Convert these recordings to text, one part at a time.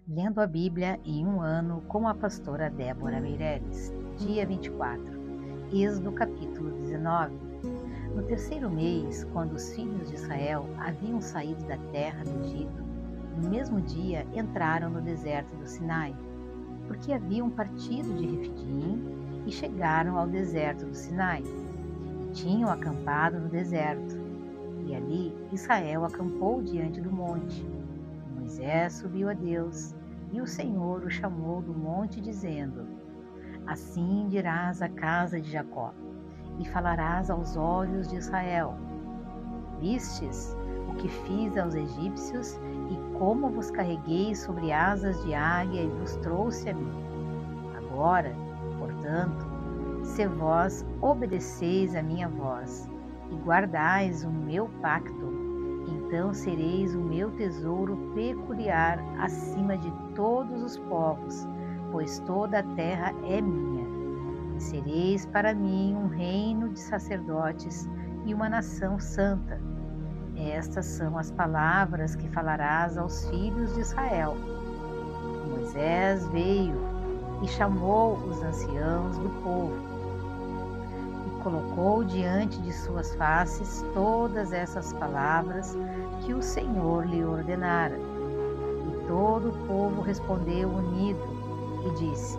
Lendo a Bíblia em um ano com a pastora Débora Meireles, dia 24, Êxodo capítulo 19. No terceiro mês, quando os filhos de Israel haviam saído da terra do Egito, no mesmo dia entraram no deserto do Sinai, porque haviam partido de Refidim e chegaram ao deserto do Sinai, e tinham acampado no deserto. E ali Israel acampou diante do monte. Moisés subiu a Deus, e o Senhor o chamou do monte, dizendo: Assim dirás à casa de Jacó, e falarás aos olhos de Israel: Vistes o que fiz aos egípcios, e como vos carreguei sobre asas de águia e vos trouxe a mim. Agora, portanto, se vós obedeceis a minha voz, e guardais o meu pacto, então sereis o meu tesouro peculiar acima de todos os povos, pois toda a terra é minha. E sereis para mim um reino de sacerdotes e uma nação santa. Estas são as palavras que falarás aos filhos de Israel. Moisés veio e chamou os anciãos do povo, colocou diante de suas faces todas essas palavras que o Senhor lhe ordenara. E todo o povo respondeu unido e disse: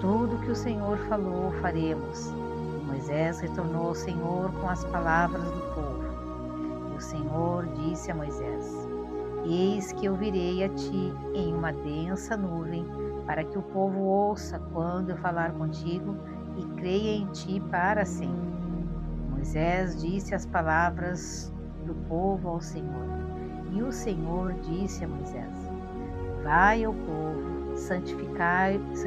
Tudo que o Senhor falou faremos. E Moisés retornou ao Senhor com as palavras do povo. E o Senhor disse a Moisés: Eis que eu virei a ti em uma densa nuvem, para que o povo ouça quando eu falar contigo e creia em ti para sempre. Moisés disse as palavras do povo ao Senhor. E o Senhor disse a Moisés: Vai ao povo, santificai-os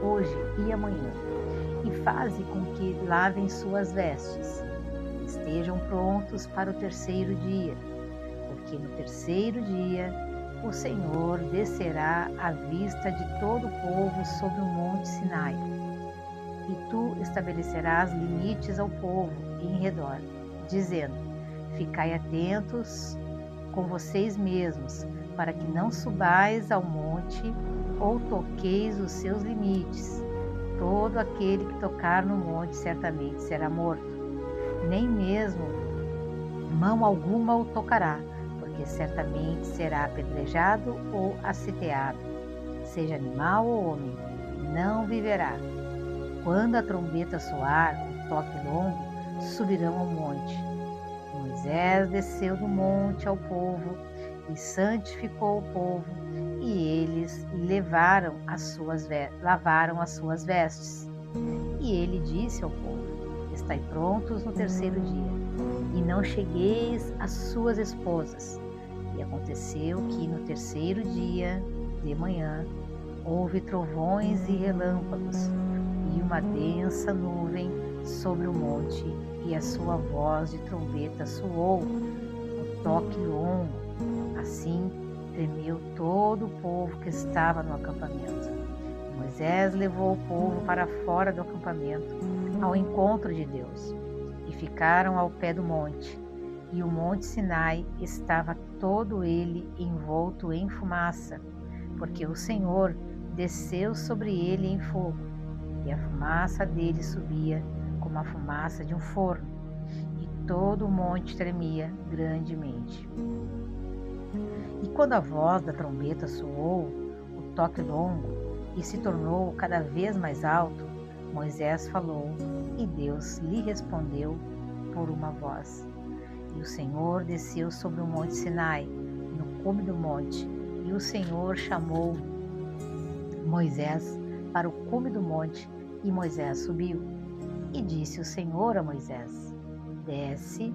hoje e amanhã, e faze com que lavem suas vestes. Estejam prontos para o terceiro dia, porque no terceiro dia o Senhor descerá à vista de todo o povo sobre o monte Sinai. E tu estabelecerás limites ao povo em redor, dizendo: Ficai atentos com vocês mesmos, para que não subais ao monte ou toqueis os seus limites. Todo aquele que tocar no monte certamente será morto. Nem mesmo mão alguma o tocará, porque certamente será apedrejado ou aciteado. Seja animal ou homem, não viverá. Quando a trombeta soar, o toque longo, subirão ao monte. Moisés desceu do monte ao povo e santificou o povo, e eles lavaram as suas vestes. E ele disse ao povo: Estai prontos no terceiro dia, e não chegueis às suas esposas. E aconteceu que no terceiro dia, de manhã, houve trovões e relâmpagos, e uma densa nuvem sobre o monte, e a sua voz de trombeta soou, um toque longo. Assim tremeu todo o povo que estava no acampamento. Moisés levou o povo para fora do acampamento, ao encontro de Deus, e ficaram ao pé do monte. E o monte Sinai estava todo ele envolto em fumaça, porque o Senhor desceu sobre ele em fogo, e a fumaça dele subia como a fumaça de um forno, e todo o monte tremia grandemente. E quando a voz da trombeta soou, o toque longo, e se tornou cada vez mais alto, Moisés falou, e Deus lhe respondeu por uma voz. E o Senhor desceu sobre o monte Sinai, no cume do monte, e o Senhor chamou Moisés para o cume do monte, e Moisés subiu. E disse o Senhor a Moisés: Desce,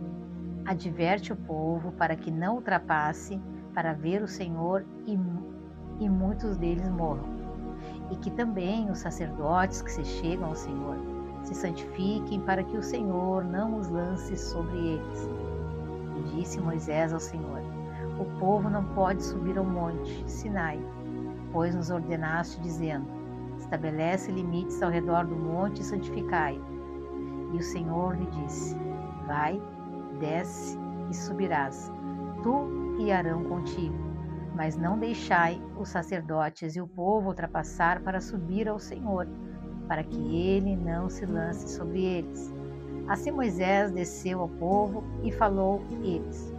adverte o povo para que não ultrapasse para ver o Senhor e muitos deles morram. E que também os sacerdotes que se chegam ao Senhor se santifiquem para que o Senhor não os lance sobre eles. E disse Moisés ao Senhor: O povo não pode subir ao monte Sinai, pois nos ordenaste, dizendo: Estabelece limites ao redor do monte e santificai. E o Senhor lhe disse: Vai, desce e subirás, tu e Arão contigo, Mas não deixai os sacerdotes e o povo ultrapassar para subir ao Senhor, para que ele não se lance sobre eles. Assim Moisés desceu ao povo e falou eles.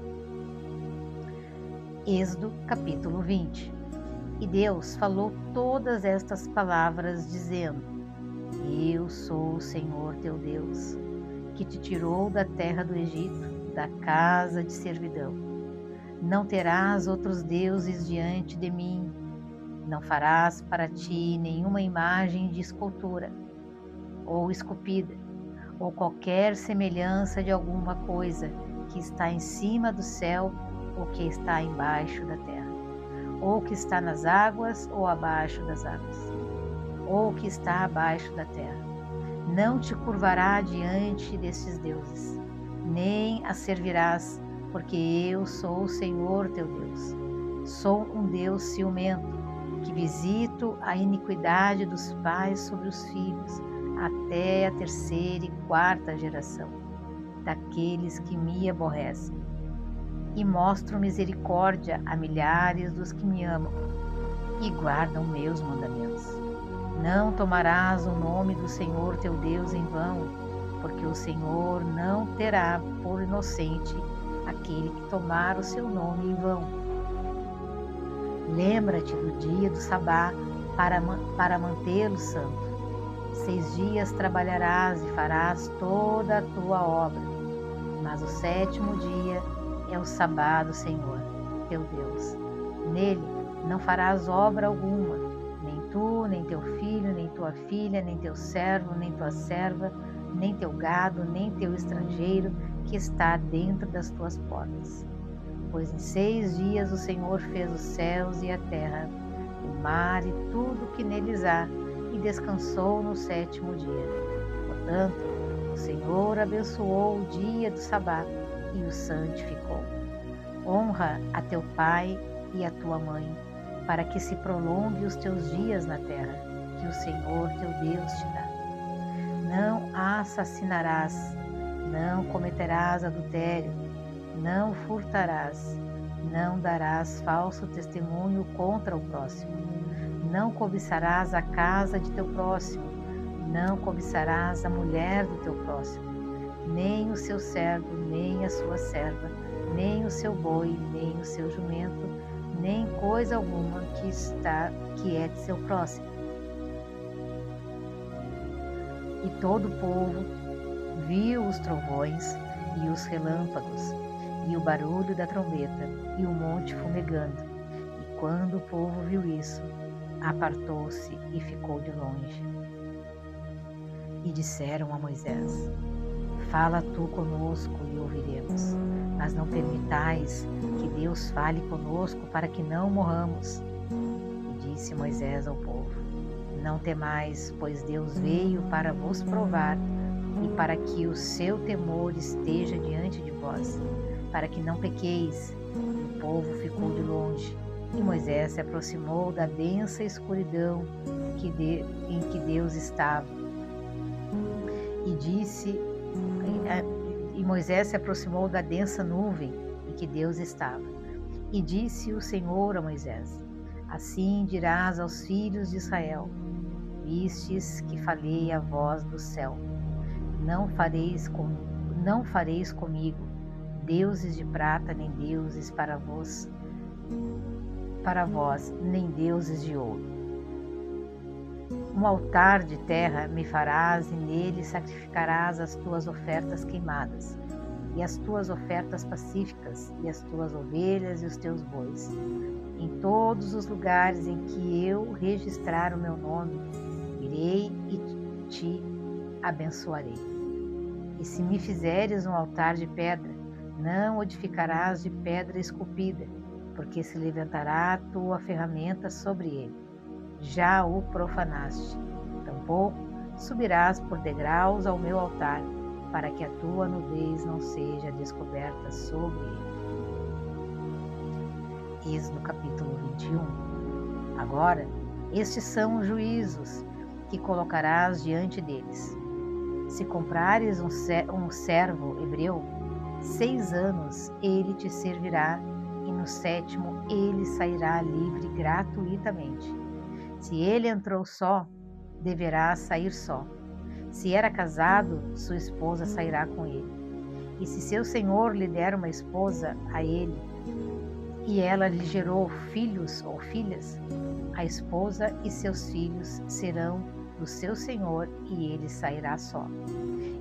Êxodo capítulo 20. E Deus falou todas estas palavras, dizendo: Eu sou o Senhor teu Deus, que te tirou da terra do Egito, da casa de servidão. Não terás outros deuses diante de mim. Não farás para ti nenhuma imagem de escultura, ou esculpida, ou qualquer semelhança de alguma coisa que está em cima do céu ou que está embaixo da terra, ou que está nas águas ou abaixo das águas, ou que está abaixo da terra. Não te curvará diante destes deuses, nem a servirás, porque eu sou o Senhor teu Deus. Sou um Deus ciumento, que visito a iniquidade dos pais sobre os filhos, até a terceira e quarta geração daqueles que me aborrecem. E mostro misericórdia a milhares dos que me amam e guardam meus mandamentos. Não tomarás o nome do Senhor teu Deus em vão, porque o Senhor não terá por inocente aquele que tomar o seu nome em vão. Lembra-te do dia do Sabá para mantê-lo santo. 6 dias trabalharás e farás toda a tua obra, mas o 7º dia é o Sabá do Senhor, teu Deus. Nele não farás obra alguma, nem tu, nem teu filho, nem tua filha, nem teu servo, nem tua serva, nem teu gado, nem teu estrangeiro que está dentro das tuas portas. Pois em 6 dias o Senhor fez os céus e a terra, o mar e tudo o que neles há, e descansou no 7º dia. Portanto, o Senhor abençoou o dia do Sabá e o santificou. Honra a teu pai e a tua mãe, para que se prolongue os teus dias na terra, que o Senhor teu Deus te dá. Não assassinarás, não cometerás adultério, não furtarás, não darás falso testemunho contra o próximo, não cobiçarás a casa de teu próximo, não cobiçarás a mulher do teu próximo, nem o seu servo, nem a sua serva, nem o seu boi, nem o seu jumento, nem coisa alguma que é de seu próximo. E todo o povo viu os trovões e os relâmpagos, e o barulho da trombeta, e o monte fumegando. E quando o povo viu isso, apartou-se e ficou de longe. E disseram a Moisés: Fala tu conosco e ouviremos, mas não permitais que Deus fale conosco para que não morramos. E disse Moisés ao povo: Não temais, pois Deus veio para vos provar e para que o seu temor esteja diante de vós, para que não pequeis. E o povo ficou de longe, e Moisés se aproximou da densa escuridão em que Deus estava. E Moisés se aproximou da densa nuvem em que Deus estava. E disse o Senhor a Moisés: Assim dirás aos filhos de Israel: Vistes que falei a voz do céu. Não fareis comigo deuses de prata, nem deuses para vós, nem deuses de ouro. Um altar de terra me farás, e nele sacrificarás as tuas ofertas queimadas, e as tuas ofertas pacíficas, e as tuas ovelhas e os teus bois. Em todos os lugares em que eu registrar o meu nome, irei e te abençoarei. E se me fizeres um altar de pedra, não o edificarás de pedra esculpida, porque se levantará a tua ferramenta sobre ele. Já o profanaste. Tampouco subirás por degraus ao meu altar, para que a tua nudez não seja descoberta sobre ele. Êxodo capítulo 21. Agora, estes são os juízos que colocarás diante deles. Se comprares um servo hebreu, 6 anos ele te servirá e no sétimo ele sairá livre gratuitamente. Se ele entrou só, deverá sair só. Se era casado, sua esposa sairá com ele. E se seu senhor lhe der uma esposa a ele, e ela lhe gerou filhos ou filhas, a esposa e seus filhos serão do seu senhor e ele sairá só.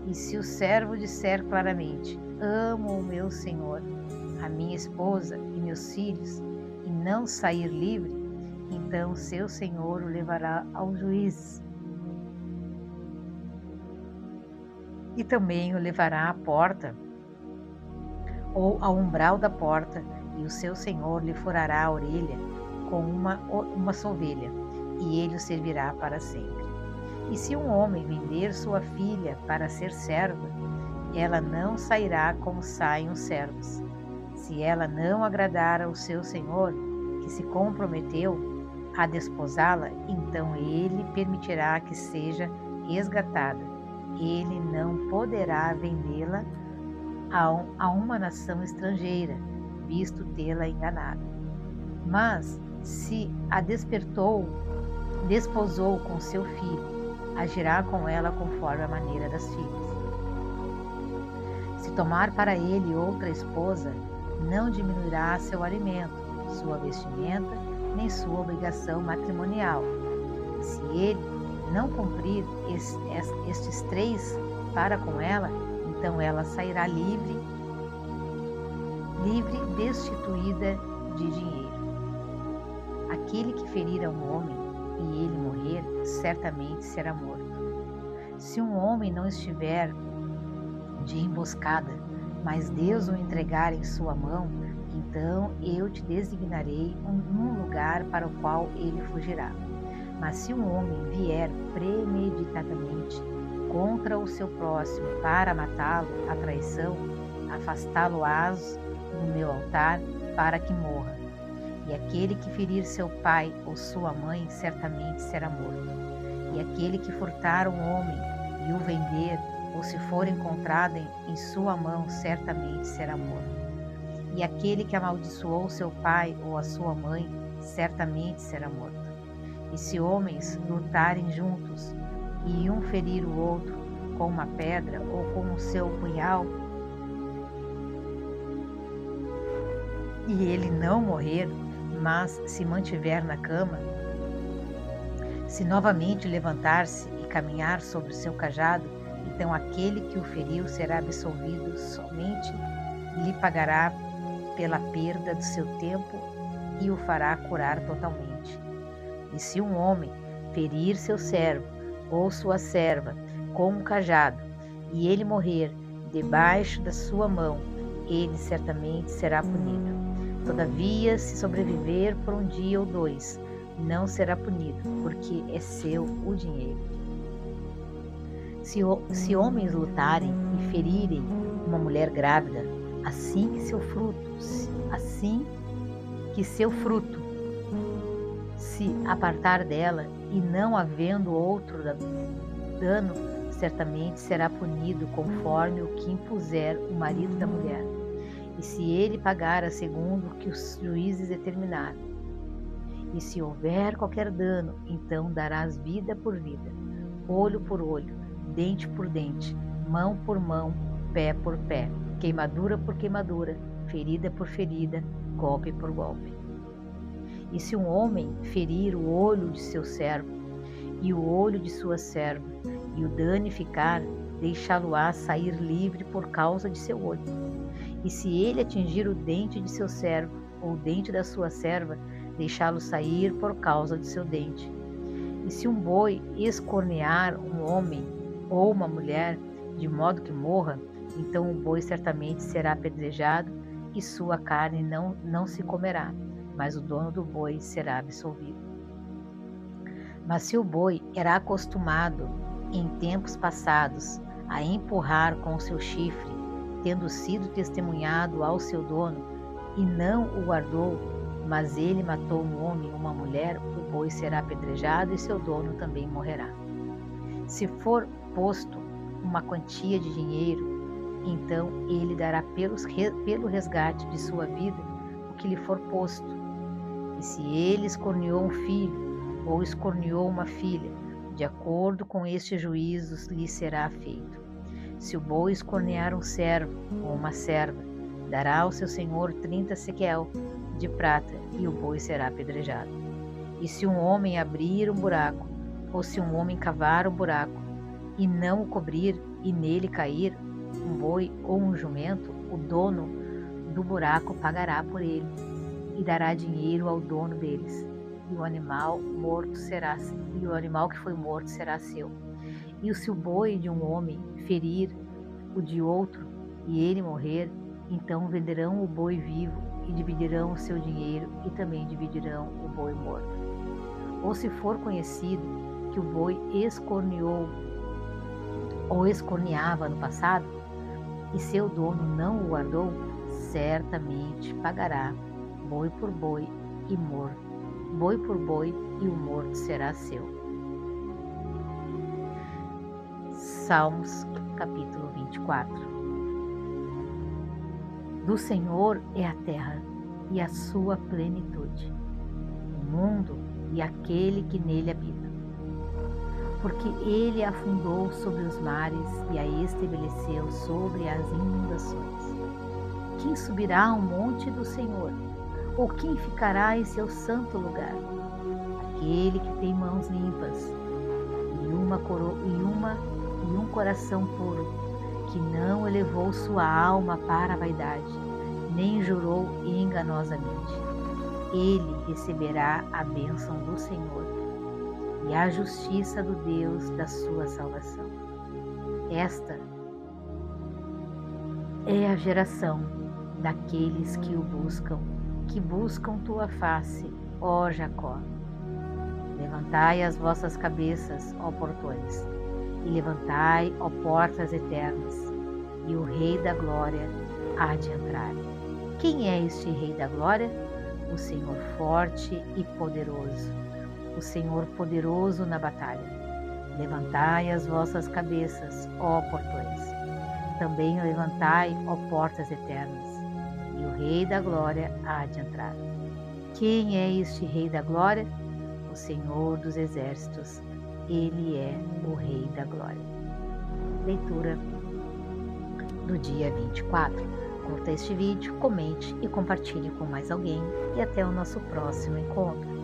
E se o servo disser claramente: amo o meu senhor, a minha esposa e meus filhos, e não sair livre, então seu senhor o levará ao juiz. E também o levará à porta ou ao umbral da porta, e o seu senhor lhe furará a orelha com uma sovelha, e ele o servirá para sempre. E se um homem vender sua filha para ser serva, ela não sairá como saem os servos. Se ela não agradar ao seu senhor, que se comprometeu a desposá-la, então ele permitirá que seja resgatada. Ele não poderá vendê-la a uma nação estrangeira, visto tê-la enganado. Mas se a desposou com seu filho, agirá com ela conforme a maneira das filhas. Se tomar para ele outra esposa, não diminuirá seu alimento, sua vestimenta, nem sua obrigação matrimonial. Se ele não cumprir estes 3 para com ela, então ela sairá livre, destituída de dinheiro. Aquele que ferir a um homem e ele morrer, certamente será morto. Se um homem não estiver de emboscada, mas Deus o entregar em sua mão, então eu te designarei um lugar para o qual ele fugirá. Mas se um homem vier premeditadamente contra o seu próximo para matá-lo à traição, afastá-lo-ás do meu altar para que morra. E aquele que ferir seu pai ou sua mãe certamente será morto. E aquele que furtar um homem e o vender, ou se for encontrado em sua mão, certamente será morto. E aquele que amaldiçoou seu pai ou a sua mãe, certamente será morto. E se homens lutarem juntos, e um ferir o outro com uma pedra ou com o seu punhal, e ele não morrer, mas se mantiver na cama, se novamente levantar-se e caminhar sobre o seu cajado, então aquele que o feriu será absolvido, somente lhe pagará pela perda do seu tempo e o fará curar totalmente. E se um homem ferir seu servo ou sua serva com um cajado, e ele morrer debaixo da sua mão, ele certamente será punido. Todavia, se sobreviver por um dia ou 2, não será punido, porque é seu o dinheiro. Se homens lutarem e ferirem uma mulher grávida, assim que seu fruto se apartar dela, e não havendo outro dano, certamente será punido conforme o que impuser o marido da mulher. E se ele pagar segundo o que os juízes determinarem, e se houver qualquer dano, então darás vida por vida, olho por olho, dente por dente, mão por mão, pé por pé, queimadura por queimadura, ferida por ferida, golpe por golpe. E se um homem ferir o olho de seu servo e o olho de sua serva, e o danificar, deixá-lo-á sair livre por causa de seu olho. E se ele atingir o dente de seu servo ou o dente da sua serva, deixá-lo sair por causa de seu dente. E se um boi escornear um homem ou uma mulher, de modo que morra, então o boi certamente será apedrejado e sua carne não se comerá, mas o dono do boi será absolvido. Mas se o boi era acostumado em tempos passados a empurrar com o seu chifre, tendo sido testemunhado ao seu dono, e não o guardou, mas ele matou um homem ou uma mulher, o boi será apedrejado e seu dono também morrerá. Se for posto uma quantia de dinheiro, então ele dará pelo resgate de sua vida o que lhe for posto. E se ele escorneou um filho ou escorneou uma filha, de acordo com este juízo lhe será feito. Se o boi escornear um servo ou uma serva, dará ao seu senhor 30 sequel de prata e o boi será apedrejado. E se um homem abrir um buraco, ou se um homem cavar um buraco, e não o cobrir e nele cair um boi ou um jumento, o dono do buraco pagará por ele e dará dinheiro ao dono deles. E o animal que foi morto será seu. E se o boi de um homem ferir o de outro e ele morrer, então venderão o boi vivo e dividirão o seu dinheiro e também dividirão o boi morto. Ou se for conhecido que o boi escorneou ou escorneava no passado e seu dono não o guardou, certamente pagará boi por boi e morto. Boi por boi e o morto será seu. Salmos, capítulo 24. Do Senhor é a terra e a sua plenitude, o mundo e aquele que nele habita. Porque ele a afundou sobre os mares e a estabeleceu sobre as inundações. Quem subirá ao monte do Senhor? Ou quem ficará em seu santo lugar? Aquele que tem mãos limpas e um coração puro, que não elevou sua alma para a vaidade, nem jurou enganosamente. Ele receberá a bênção do Senhor e a justiça do Deus da sua salvação. Esta é a geração daqueles que o buscam, que buscam tua face, ó Jacó. Levantai as vossas cabeças, ó portões, e levantai, ó portas eternas, e o Rei da Glória há de entrar. Quem é este Rei da Glória? O Senhor forte e poderoso, o Senhor poderoso na batalha. Levantai as vossas cabeças, ó portões, também levantai, ó portas eternas, e o Rei da Glória há de entrar. Quem é este Rei da Glória? O Senhor dos Exércitos, Ele é o Rei da Glória. Leitura do dia 24. Curta este vídeo, comente e compartilhe com mais alguém e até o nosso próximo encontro.